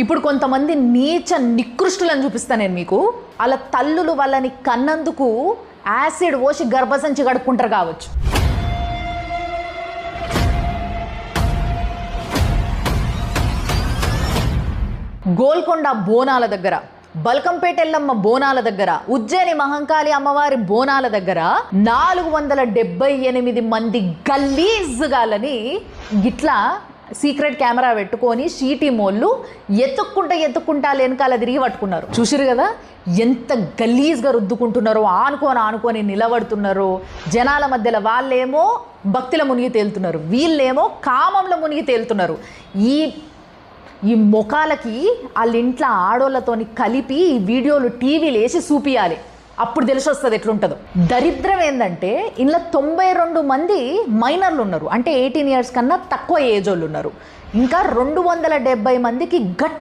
ఇప్పుడు కొంతమంది నీచ నికృష్టులను చూపిస్తాను నేను మీకు. వాళ్ళ తల్లులు వాళ్ళని కన్నందుకు యాసిడ్ పోసి గర్భసంచి కడుక్కుంటారు కావచ్చు. గోల్కొండ బోనాల దగ్గర, బల్కంపేట ఎల్లమ్మ బోనాల దగ్గర, ఉజ్జయిని మహంకాళి అమ్మవారి బోనాల దగ్గర 478 మంది గలీజ్గాలని గిట్లా సీక్రెట్ కెమెరా పెట్టుకొని షీటీ మోళ్ళు ఎత్తుక్కుంటా వెనకాల తిరిగి పట్టుకున్నారు. చూసిరు కదా ఎంత గలీజ్గా రుద్దుకుంటున్నారో, ఆనుకొని నిలబడుతున్నారు జనాల మధ్యలో. వాళ్ళేమో భక్తిలో మునిగి తేలుతున్నారు, వీళ్ళేమో కామంలో మునిగి తేలుతున్నారు. ఈ మొఖాలకి వాళ్ళ ఇంట్లో ఆడోళ్ళతోని కలిపి ఈ వీడియోలు టీవీలు వేసి చూపియాలి, అప్పుడు తెలిసి వస్తుంది ఎట్లుంటుందో. దరిద్రం ఏంటంటే ఇంట్లో 92 మంది మైనర్లు ఉన్నారు, అంటే 18 years కన్నా తక్కువ ఏజ్ వాళ్ళు ఉన్నారు. ఇంకా 270 మందికి